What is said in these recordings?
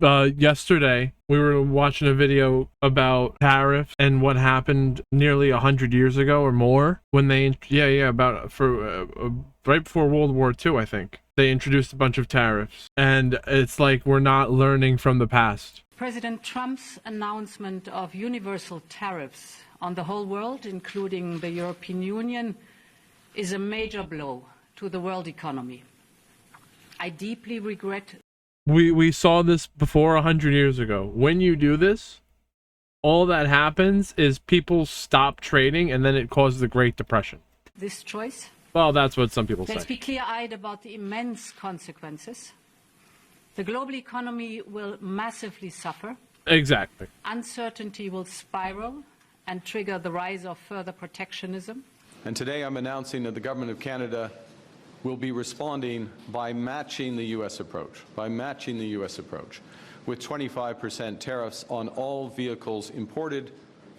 Yesterday we were watching a video about tariffs and what happened nearly 100 years ago or more when they about right before World War II, I think they introduced a bunch of tariffs, and it's like we're not learning from the past. President Trump's announcement of universal tariffs on the whole world, including the European Union, is a major blow to the world economy. I deeply regret. We saw this before 100 years ago. When you do this, all that happens is people stop trading, and then it causes the Great Depression. This choice? Well, that's what some people say. Let's be clear-eyed about the immense consequences. The global economy will massively suffer. Exactly. Uncertainty will spiral and trigger the rise of further protectionism. And today I'm announcing that the Government of Canada will be responding by matching the U.S. approach, with 25% tariffs on all vehicles imported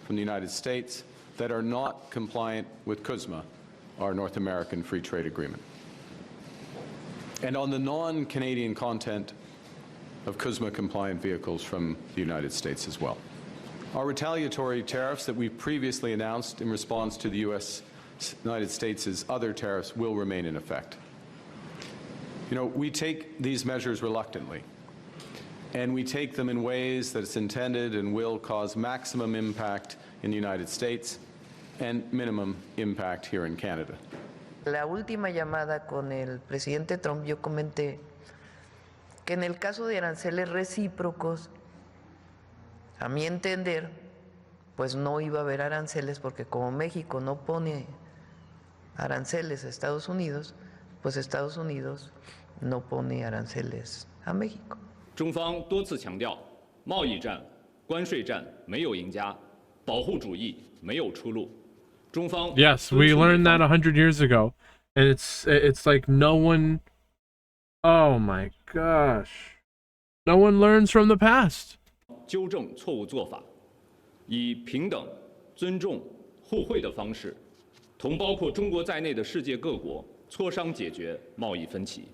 from the United States that are not compliant with CUSMA, our North American Free Trade Agreement, and on the non-Canadian content of CUSMA-compliant vehicles from the United States as well. Our retaliatory tariffs that we've previously announced in response to the United States' other tariffs will remain in effect. You know, we take these measures reluctantly, and we take them in ways that it's intended and will cause maximum impact in the United States and minimum impact here in Canada. La última llamada con el presidente Trump, yo comenté que en el caso de aranceles recíprocos, a mi entender, pues no iba a haber aranceles porque como México no pone aranceles a Estados Unidos, pues Estados Unidos no pone aranceles a México. 中方多次强调，贸易战、关税战没有赢家，保护主义没有出路。中方 Yes, we learned that 100 years ago, and it's like no one. Oh my gosh, no one learns from the past. 纠正错误做法，以平等、尊重、互惠的方式，同包括中国在内的世界各国磋商解决贸易分歧。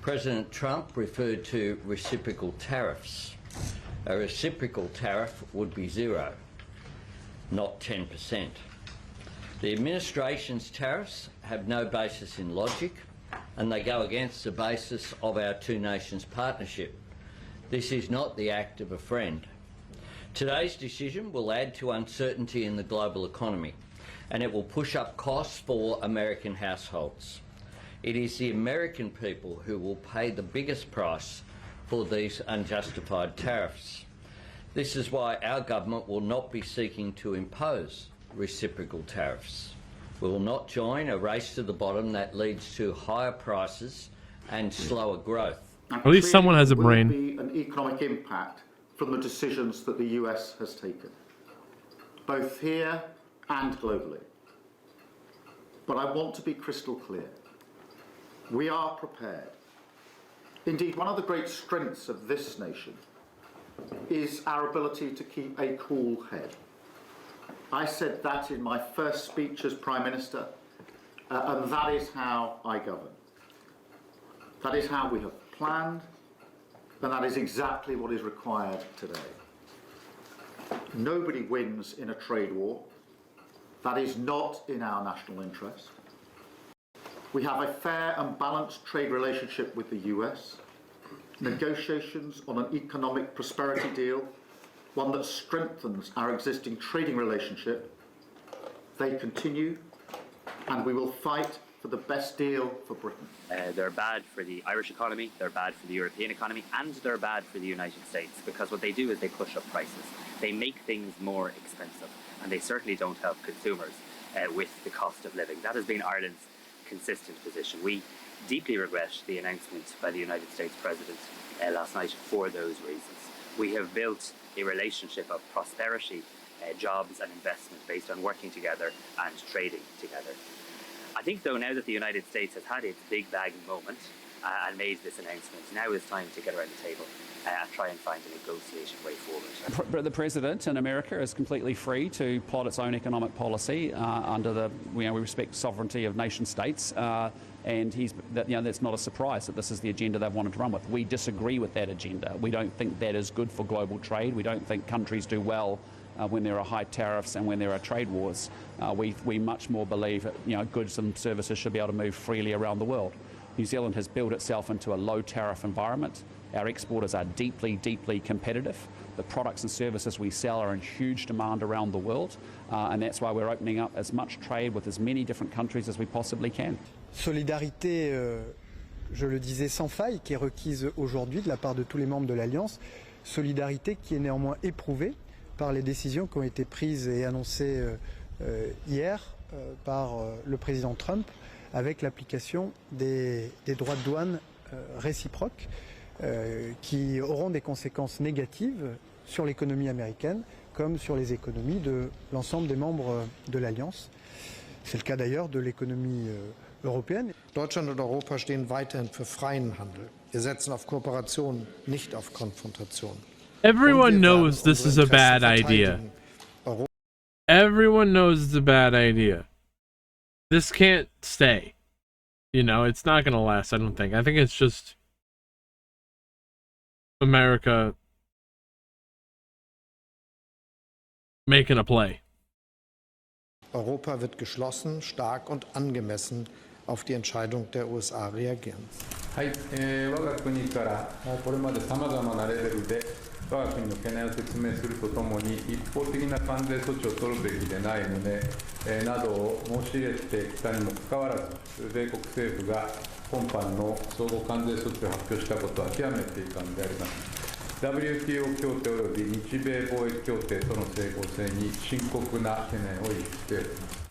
President Trump referred to reciprocal tariffs. A reciprocal tariff would be 0, not 10%. The administration's tariffs have no basis in logic, and they go against the basis of our two nations partnership. This is not the act of a friend. Today's decision will add to uncertainty in the global economy, and it will push up costs for American households. It is the American people who will pay the biggest price for these unjustified tariffs. This is why our government will not be seeking to impose reciprocal tariffs. We will not join a race to the bottom that leads to higher prices and slower growth. At least someone has a brain. There will be an economic impact from the decisions that the US has taken, both here and globally. But I want to be crystal clear. We are prepared. Indeed, one of the great strengths of this nation is our ability to keep a cool head. I said that in my first speech as Prime Minister, and that is how I govern. That is how we have planned, and that is exactly what is required today. Nobody wins in a trade war. That is not in our national interest. We have a fair and balanced trade relationship with the US, negotiations on an economic prosperity deal, one that strengthens our existing trading relationship. They continue, and we will fight for the best deal for Britain. They're bad for the Irish economy, they're bad for the European economy, and they're bad for the United States, because what they do is they push up prices. They make things more expensive, and they certainly don't help consumers with the cost of living. That has been Ireland's consistent position. We deeply regret the announcement by the United States President last night for those reasons. We have built a relationship of prosperity, jobs and investment based on working together and trading together. I think, though, now that the United States has had its big bag moment and made this announcement, now is time to get around the table and try and find a negotiation way forward. The President in America is completely free to plot its own economic policy under the, we respect sovereignty of nation states, and that's not a surprise that this is the agenda they've wanted to run with. We disagree with that agenda. We don't think that is good for global trade. We don't think countries do well when there are high tariffs and when there are trade wars. We much more believe that goods and services should be able to move freely around the world. New Zealand has built itself into a low tariff environment. Our exporters are deeply, deeply competitive. The products and services we sell are in huge demand around the world, and that's why we're opening up as much trade with as many different countries as we possibly can. Solidarité, je le disais, sans faille, qui est requise aujourd'hui de la part de tous les membres de l'Alliance. Solidarité qui est néanmoins éprouvée par les décisions qui ont été prises et annoncées hier par le président Trump avec l'application des droits de douane réciproques qui auront des conséquences négatives sur l'économie américaine comme sur les économies de l'ensemble des membres de l'Alliance. C'est le cas d'ailleurs de l'économie européenne. Deutschland und Europa stehen weiterhin für freien Handel. Wir setzen auf Kooperation, nicht auf Konfrontation. Everyone knows this is a bad idea. Everyone knows it's a bad idea. This can't stay. It's not going to last, I don't think. I think it's just America making a play. Europa wird geschlossen, stark und angemessen auf die Entscheidung der USA reagieren. はい、我が国からこれまでさまざまなレベルで我が国の懸念を説明するとともに一方的な関税措置を取るべきでない旨、などを申し入れてきたにもかかわらず米国政府が今般の相互関税措置を発表したことは極めて遺憾であります。WTO 協定及び日米貿易協定との整合性に深刻な懸念を有しております。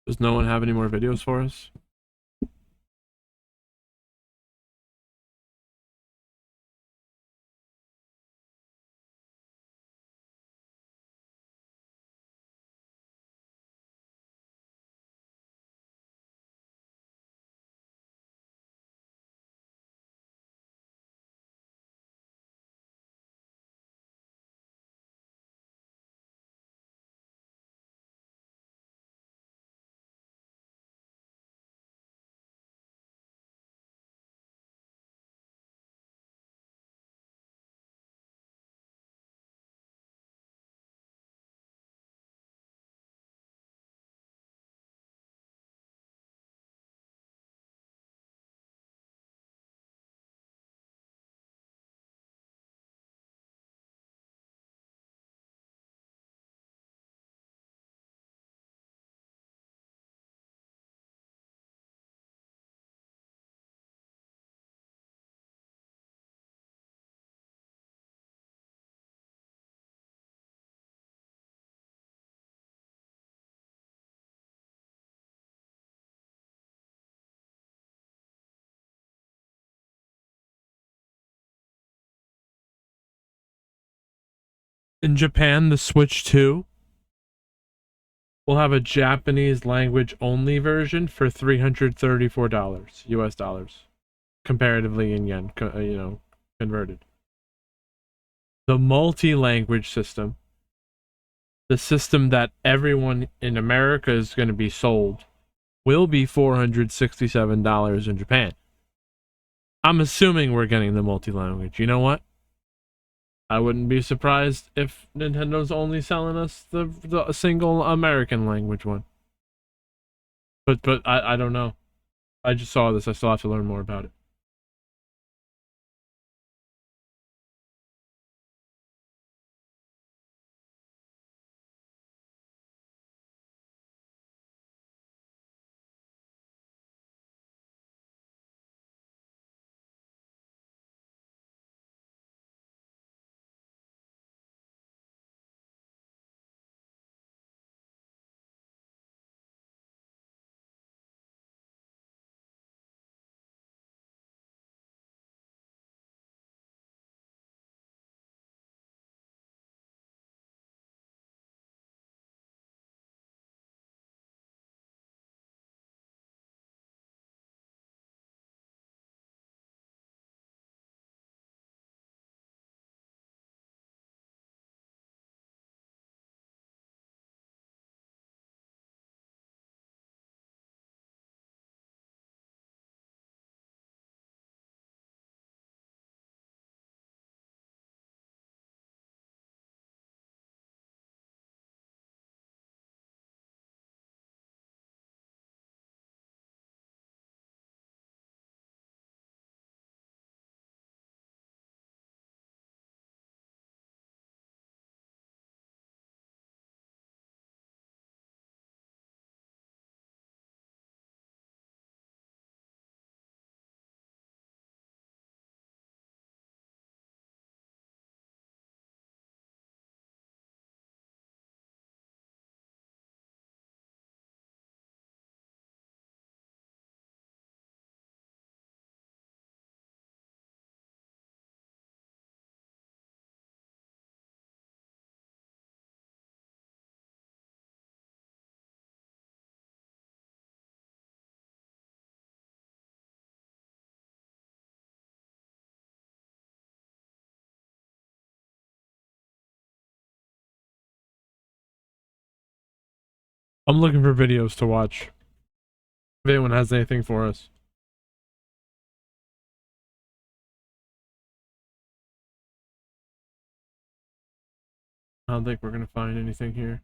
Does no one have any more videos for us? In Japan, the Switch 2 will have a Japanese language only version for $334 US dollars, comparatively in yen, converted. The multi-language system, the system that everyone in America is going to be sold, will be $467 in Japan. I'm assuming we're getting the multi-language. You know what? I wouldn't be surprised if Nintendo's only selling us the single American language one. But I don't know. I just saw this. I still have to learn more about it. I'm looking for videos to watch. If anyone has anything for us. I don't think we're gonna find anything here.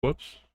Whoops.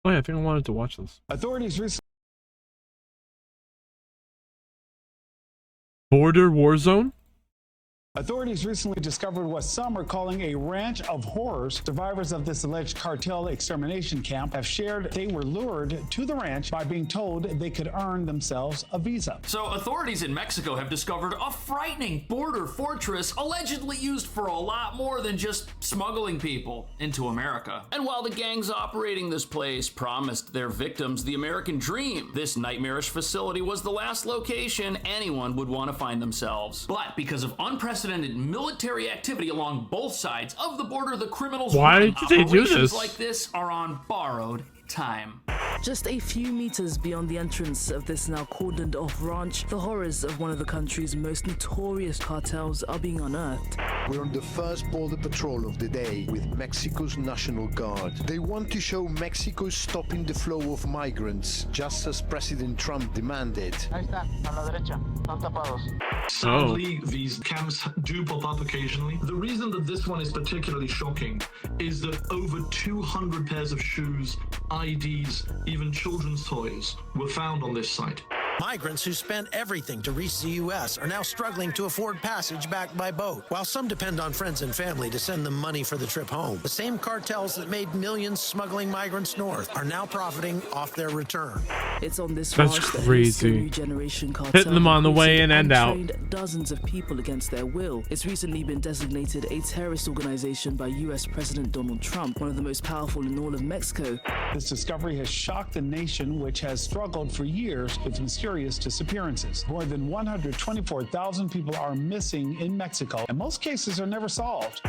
Oh yeah, I think I wanted to watch this. Authorities recently Border war zone? Authorities recently discovered what some are calling a ranch of horrors. Survivors of this alleged cartel extermination camp have shared they were lured to the ranch by being told they could earn themselves a visa. So authorities in Mexico have discovered a frightening border fortress allegedly used for a lot more than just smuggling people into America. And while the gangs operating this place promised their victims the American dream, this nightmarish facility was the last location anyone would want to find themselves. But because of unprecedented military activity along both sides of the border, the criminals Why did they do operations this? like this are on borrowed time. Just a few meters beyond the entrance of this now cordoned off ranch, the horrors of one of the country's most notorious cartels are being unearthed. We're on the first border patrol of the day with Mexico's National Guard. They want to show Mexico stopping the flow of migrants, just as President Trump demanded. Sadly, these camps do pop up occasionally. The reason that this one is particularly shocking is that over 200 pairs of shoes, IDs, even children's toys were found on this site. Migrants who spent everything to reach the U.S. are now struggling to afford passage back by boat. While some depend on friends and family to send them money for the trip home, the same cartels that made millions smuggling migrants north are now profiting off their return. It's on this That's ranch that crazy. new generation cartel Hitting them on the way in and out. trained dozens of people against their will. It's recently been designated a terrorist organization by U.S. President Donald Trump, one of the most powerful in all of Mexico. This discovery has shocked the nation, which has struggled for years with mysterious disappearances. More than 124,000 people are missing in Mexico, and most cases are never solved.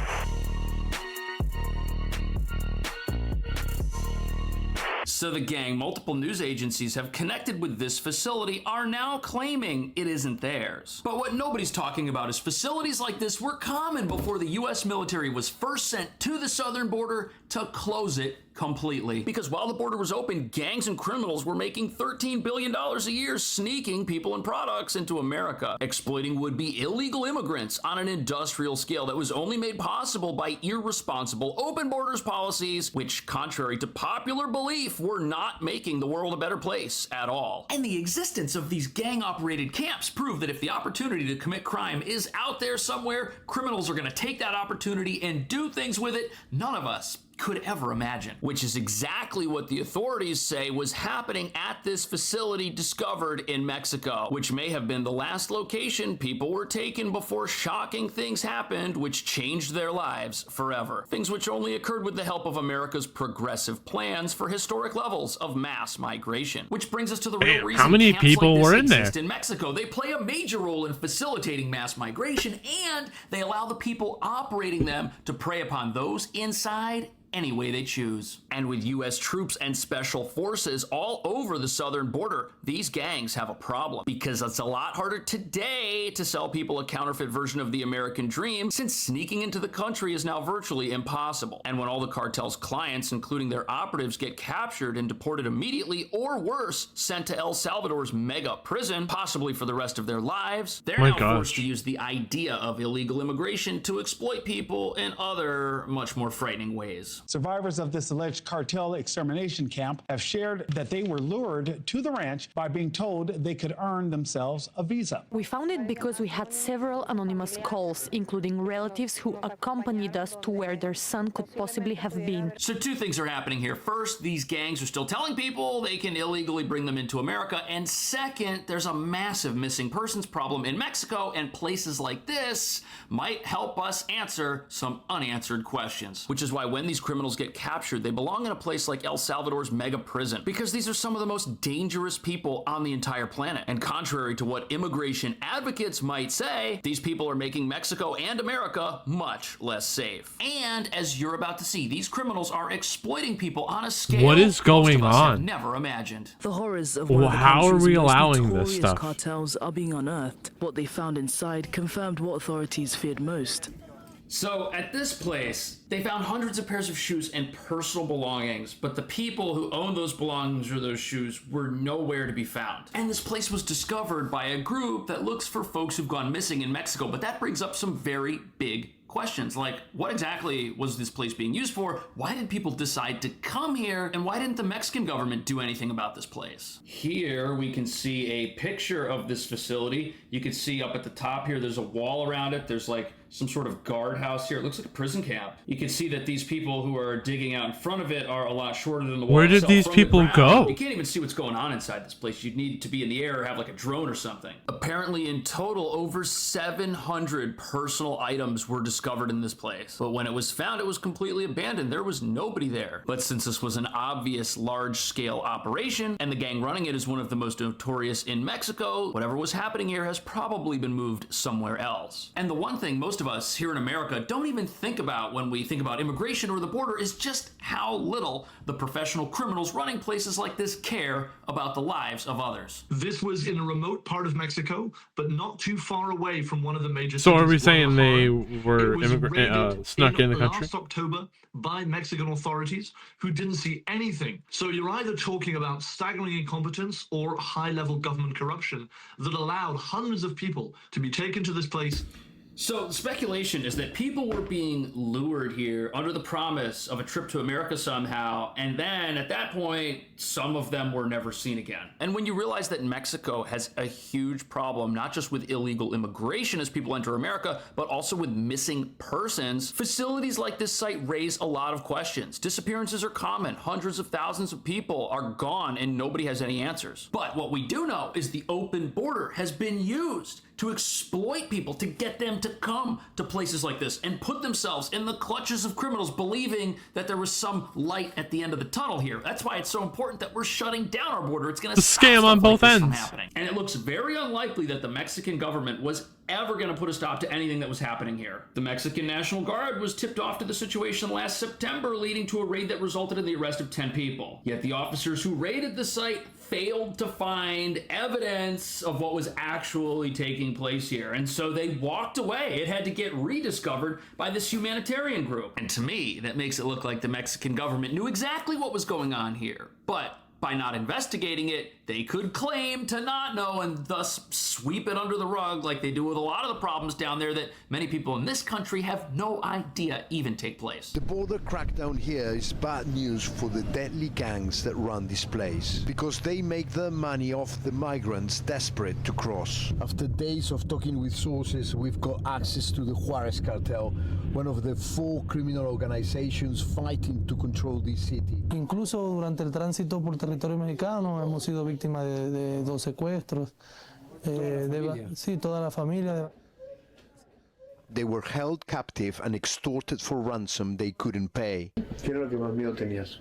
So the gang multiple news agencies have connected with this facility are now claiming it isn't theirs. But what nobody's talking about is facilities like this were common before the US military was first sent to the southern border to close it completely. Because while the border was open, gangs and criminals were making $13 billion a year sneaking people and products into America, exploiting would-be illegal immigrants on an industrial scale that was only made possible by irresponsible open borders policies, which, contrary to popular belief, were not making the world a better place at all. And the existence of these gang-operated camps prove that if the opportunity to commit crime is out there somewhere, criminals are going to take that opportunity and do things with it none of us could ever imagine, which is exactly what the authorities say was happening at this facility discovered in Mexico, which may have been the last location people were taken before shocking things happened which changed their lives forever. Things which only occurred with the help of America's progressive plans for historic levels of mass migration. Which brings us to the real reason how many camps people like this were in there? exist in Mexico. They play a major role in facilitating mass migration, and they allow the people operating them to prey upon those inside any way they choose. And with US troops and special forces all over the southern border, these gangs have a problem because it's a lot harder today to sell people a counterfeit version of the American dream, since sneaking into the country is now virtually impossible. And when all the cartel's clients, including their operatives, get captured and deported immediately, or worse, sent to El Salvador's mega prison, possibly for the rest of their lives, they're now forced to use the idea of illegal immigration to exploit people in other, much more frightening ways. Survivors of this alleged cartel extermination camp have shared that they were lured to the ranch by being told they could earn themselves a visa. We found it because we had several anonymous calls, including relatives who accompanied us to where their son could possibly have been. So two things are happening here. First, these gangs are still telling people they can illegally bring them into America. And second, there's a massive missing persons problem in Mexico, and places like this might help us answer some unanswered questions. Which is why when these criminals get captured, they belong in a place like El Salvador's mega prison, because these are some of the most dangerous people on the entire planet. And contrary to what immigration advocates might say, these people are making Mexico and America much less safe. And as you're about to see, these criminals are exploiting people on a scale What is going most of us have on? never imagined. The horrors of one of the How are country's we most allowing this notorious stuff? cartels are being unearthed. What they found inside confirmed what authorities feared most. So at this place, they found hundreds of pairs of shoes and personal belongings, but the people who owned those belongings or those shoes were nowhere to be found. And this place was discovered by a group that looks for folks who've gone missing in Mexico, but that brings up some very big questions, like what exactly was this place being used for? Why did people decide to come here? And why didn't the Mexican government do anything about this place? Here we can see a picture of this facility. You can see up at the top here, there's a wall around it. There's like some sort of guardhouse here. It looks like a prison camp. You can see that these people who are digging out in front of it are a lot shorter than the wall. Where did itself. these From the people ground, go? You can't even see what's going on inside this place. You'd need to be in the air or have like a drone or something. Apparently in total, over 700 personal items were discovered in this place. But when it was found, it was completely abandoned. There was nobody there. But since this was an obvious large-scale operation, and the gang running it is one of the most notorious in Mexico, whatever was happening here has probably been moved somewhere else. And the one thing most of us here in America don't even think about when we think about immigration or the border is just how little the professional criminals running places like this care about the lives of others. This was in a remote part of Mexico, but not too far away from one of the major So cities. are we saying they It were was raided snuck in the country? last October by Mexican authorities who didn't see anything. So you're either talking about staggering incompetence or high-level government corruption that allowed hundreds of people to be taken to this place So the speculation is that people were being lured here under the promise of a trip to America somehow, and then at that point, some of them were never seen again. And when you realize that Mexico has a huge problem, not just with illegal immigration as people enter America, but also with missing persons, facilities like this site raise a lot of questions. Disappearances are common. Hundreds of thousands of people are gone and nobody has any answers. But what we do know is the open border has been used to exploit people, to get them to come to places like this and put themselves in the clutches of criminals, believing that there was some light at the end of the tunnel here. That's why it's so important that we're shutting down our border. It's going to stop scam on both ends. from happening. And it looks very unlikely that the Mexican government was ever going to put a stop to anything that was happening here. The Mexican National Guard was tipped off to the situation last September, leading to a raid that resulted in the arrest of 10 people. Yet the officers who raided the site failed to find evidence of what was actually taking place here. And so they walked away. It had to get rediscovered by this humanitarian group. And to me, that makes it look like the Mexican government knew exactly what was going on here. But by not investigating it, they could claim to not know and thus sweep it under the rug like they do with a lot of the problems down there that many people in this country have no idea even take place. The border crackdown here is bad news for the deadly gangs that run this place, because they make their money off the migrants desperate to cross. After days of talking with sources, we've got access to the Juarez cartel, one of the 4 criminal organizations fighting to control this city. Incluso durante el tránsito por territorio mexicano hemos sido víctimas de 2 secuestros. Sí, toda la familia. They were held captive and extorted for ransom they couldn't pay. ¿Qué era lo que más miedo tenías?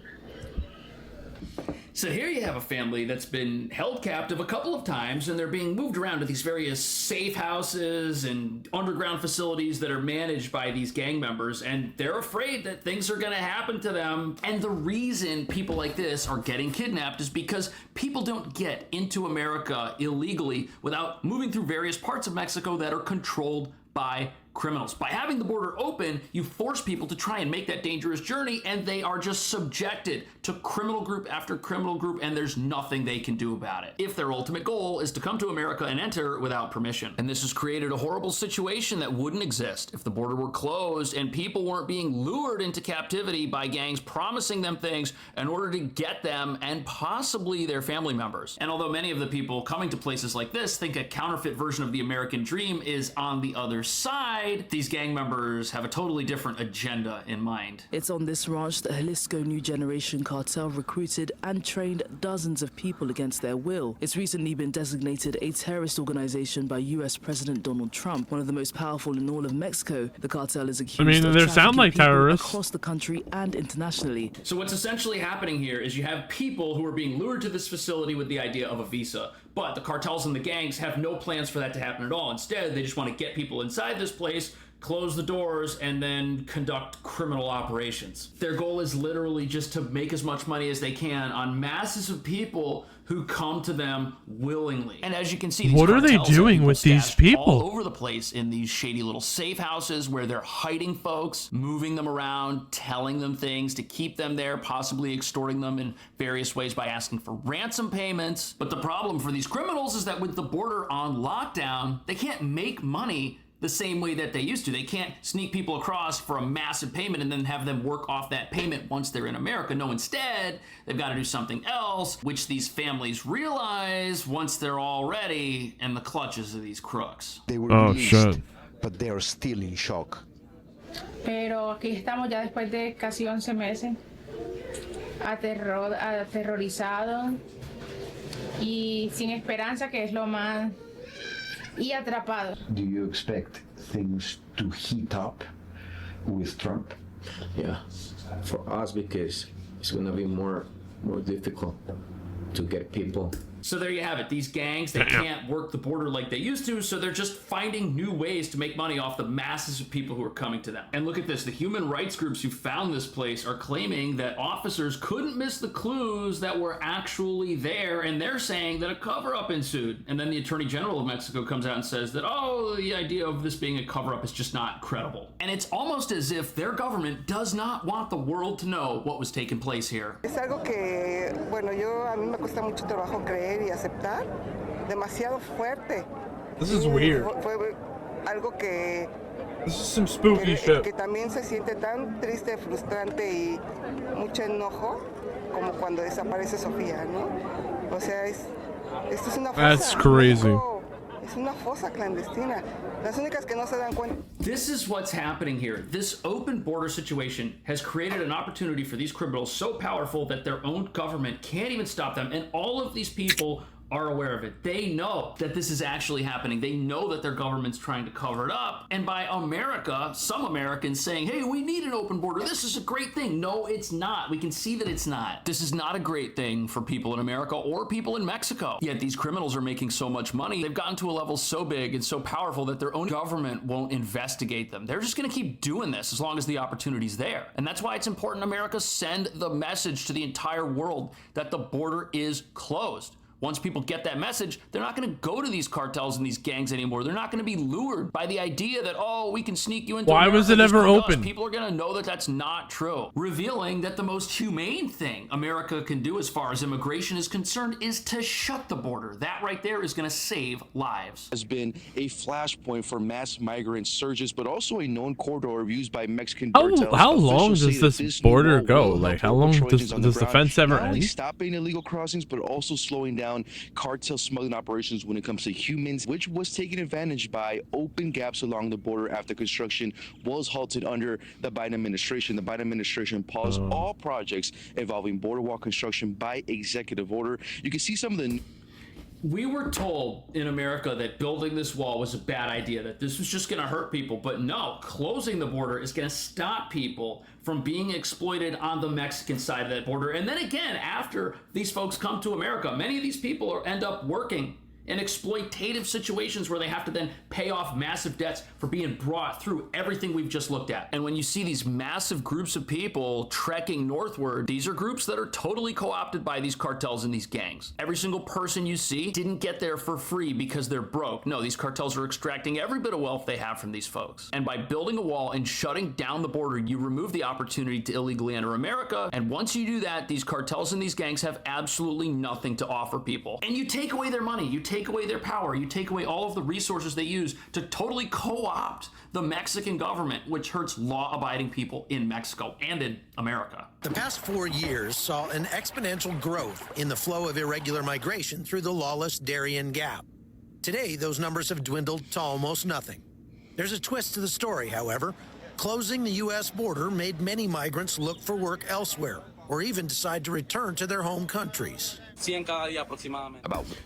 So here you have a family that's been held captive a couple of times, and they're being moved around to these various safe houses and underground facilities that are managed by these gang members, and they're afraid that things are going to happen to them. And the reason people like this are getting kidnapped is because people don't get into America illegally without moving through various parts of Mexico that are controlled by criminals. By having the border open, you force people to try and make that dangerous journey, and they are just subjected to criminal group after criminal group, and there's nothing they can do about it if their ultimate goal is to come to America and enter without permission. And this has created a horrible situation that wouldn't exist if the border were closed and people weren't being lured into captivity by gangs promising them things in order to get them and possibly their family members. And although many of the people coming to places like this think a counterfeit version of the American dream is on the other side, these gang members have a totally different agenda in mind. It's on this ranch that Jalisco New Generation cartel recruited and trained dozens of people against their will. It's recently been designated a terrorist organization by US President Donald Trump, one of the most powerful in all of Mexico. The cartel is accused of they sound like terrorists across the country and internationally. So what's essentially happening here is you have people who are being lured to this facility with the idea of a visa. But the cartels and the gangs have no plans for that to happen at all. Instead, they just want to get people inside this place, close the doors, and then conduct criminal operations. Their goal is literally just to make as much money as they can on masses of people who come to them willingly. And as you can see, these what are they doing with these people? All over the place in these shady little safe houses where they're hiding folks, moving them around, telling them things to keep them there, possibly extorting them in various ways by asking for ransom payments. But the problem for these criminals is that with the border on lockdown, they can't make money the same way that they used to. They can't sneak people across for a massive payment and then have them work off that payment once they're in America. No, instead, they've got to do something else, which these families realize once they're already in the clutches of these crooks. They were released, but they are still in shock. Pero aquí estamos ya después de casi 11 meses, aterrorizados y sin esperanza, que es lo más, y atrapados. Do you expect things to heat up with Trump? Yeah, for us, because it's going to be more difficult to get people. So there you have it. These gangs, they can't work the border like they used to, so they're just finding new ways to make money off the masses of people who are coming to them. And look at this. The human rights groups who found this place are claiming that officers couldn't miss the clues that were actually there, and they're saying that a cover-up ensued. And then the Attorney General of Mexico comes out and says that, oh, the idea of this being a cover-up is just not credible. And it's almost as if their government does not want the world to know what was taking place here. Es algo que, bueno, a mí me cuesta mucho trabajo creer y aceptar, demasiado fuerte. This is weird. Fue algo que This is some spooky shit. Que también se siente tan triste, frustrante y mucho enojo como cuando desaparece Sofía, ¿no? O sea, esto es una fosa. That's crazy. Es una fosa clandestina. Las únicas que no se dan cuenta. This is what's happening here. This open border situation has created an opportunity for these criminals so powerful that their own government can't even stop them. And all of these people are aware of it. They know that this is actually happening. They know that their government's trying to cover it up. And by America, some Americans saying, hey, we need an open border. This is a great thing. No, it's not. We can see that it's not. This is not a great thing for people in America or people in Mexico. Yet these criminals are making so much money. They've gotten to a level so big and so powerful that their own government won't investigate them. They're just going to keep doing this as long as the opportunity's there. And that's why it's important America send the message to the entire world that the border is closed. Once people get that message, they're not going to go to these cartels and these gangs anymore. They're not going to be lured by the idea that, oh, we can sneak you into Why America, was it ever open? People are going to know that that's not true. Revealing that the most humane thing America can do as far as immigration is concerned is to shut the border. That right there is going to save lives. Has been a flashpoint for mass migrant surges, but also a known corridor used by Mexican cartels. How long does this border go? Like, how long does the fence ever not only end? stopping illegal crossings, but also slowing down cartel smuggling operations when it comes to humans, which was taken advantage by open gaps along the border after construction was halted under the Biden administration. The Biden administration paused all projects involving border wall construction by executive order. You can see some of the... We were told in America that building this wall was a bad idea, that this was just going to hurt people. But no, closing the border is going to stop people from being exploited on the Mexican side of that border. And then again, after these folks come to America, many of these people end up working in exploitative situations where they have to then pay off massive debts for being brought through everything we've just looked at. And when you see these massive groups of people trekking northward, these are groups that are totally co-opted by these cartels and these gangs. Every single person you see didn't get there for free because they're broke. No, these cartels are extracting every bit of wealth they have from these folks. And by building a wall and shutting down the border, you remove the opportunity to illegally enter America. And once you do that, these cartels and these gangs have absolutely nothing to offer people. And you take away their money, you take away their power, you take away all of the resources they use to totally co-opt the Mexican government, which hurts law-abiding people in Mexico and in America. The past 4 years saw an exponential growth in the flow of irregular migration through the lawless Darien Gap. Today, those numbers have dwindled to almost nothing. There's a twist to the story, however. Closing the U.S. border made many migrants look for work elsewhere, or even decide to return to their home countries.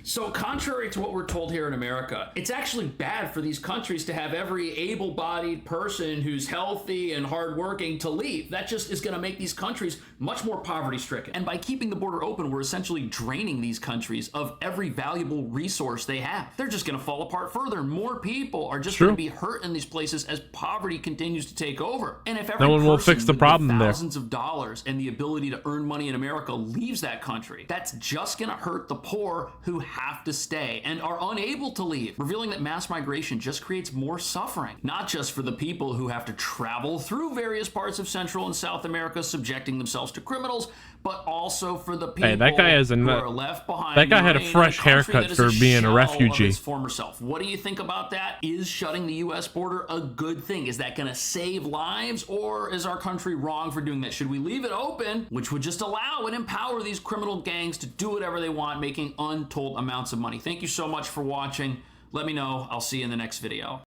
So contrary to what we're told here in America, it's actually bad for these countries to have every able-bodied person who's healthy and hardworking to leave. That just is going to make these countries much more poverty-stricken. And by keeping the border open, we're essentially draining these countries of every valuable resource they have. They're just going to fall apart further. More people are just going to be hurt in these places as poverty continues to take over. And if every No one will fix the problem there. thousands of dollars and the ability to earn money in America leaves that country, that's just going to hurt the poor who have to stay and are unable to leave, revealing that mass migration just creates more suffering, not just for the people who have to travel through various parts of Central and South America, subjecting themselves to criminals, but also for the people that guy has who are left behind. That guy had a fresh haircut for being a refugee. His former self. What do you think about that? Is shutting the U.S. border a good thing? Is that going to save lives, or is our country wrong for doing that? Should we leave it open, which would just allow and empower these criminal gangs to do whatever they want, making untold amounts of money? Thank you so much for watching. Let me know. I'll see you in the next video.